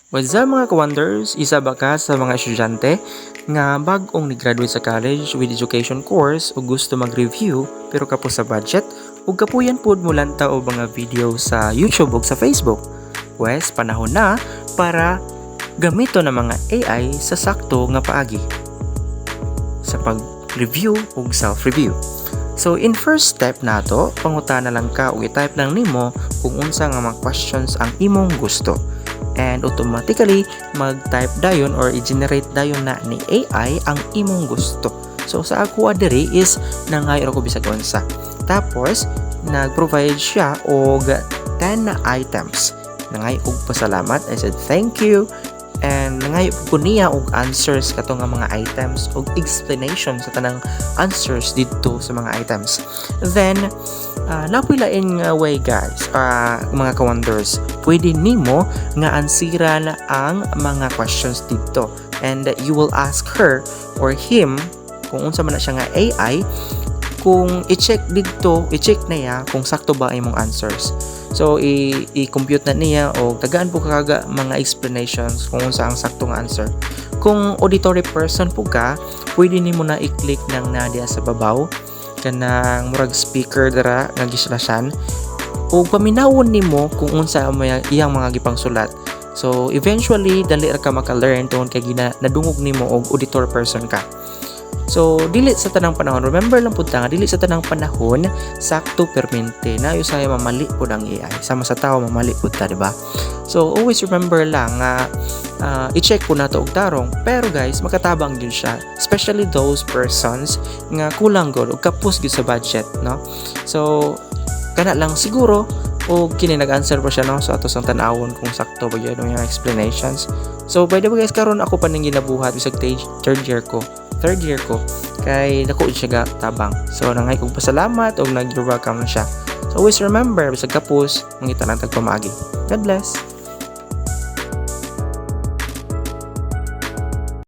What's up mga ka-wonders? Isa ba ka sa mga estudyante nga bag-ong ni-graduate sa college with education course o gusto mag-review pero kapo sa budget o kapuyan pod mo lanta o mga video sa YouTube o sa Facebook? Wes, panahon na para gamito ng mga AI sa sakto nga paagi sa pag-review o self-review. So in first step nato, pangutana lang ka o i-type lang nimo kung unsa nga mga questions ang imong gusto. And automatically mag-type dayon or i-generate dayon na ni AI ang imong gusto. So sa ako diri is nangayo ako bisag unsa. Tapos nag-provide siya og 10 na items. Nangayo og pasalamat. I said thank you. And nangayo ko niya og answers kato nga mga items og explanation sa tanang answers dito sa mga items. Then napilain nga way guys, mga ka-wonders, pwede nimo nga ansiran ang mga questions dito and you will ask her or him kung unsa man na siya nga AI kung i-check dito, i-check na niya kung sakto ba imong answers. So i-compute na niya o tagaan po kaga mga explanations kung unsa ang saktong answer. Kung auditory person po ka, pwede nimo na i-click nang nadia sa babaw kanang murag speaker dara nga gislasyan o paminawon nimo kung unsa ang iyang mga gipangsulat. So eventually dali ra ka maka-learn tungod kay nadungog nimo og auditor person ka. So dili sa tanang panahon, remember lang pud ta nga dili sa tanang panahon sakto permente na usay mamali pud ang AI. Sama sa tao mamali pud ta, di ba? So always remember lang nga i-check po nato og tarong, pero guys makatabang din siya, especially those persons nga kulang gud og kapos gyud sa budget, no? So kana lang siguro o kini nag-answer pa siya, no? So ato sang tan-awon kung sakto ba gyud ang explanations. So by the way guys, karon ako pa ning ginabuhat bisag third year ko kay dako siya tabang. So nangay kog pasalamat og nag-welcome na siya. So always remember bisag kapos mangita lang tagpamagi. God bless.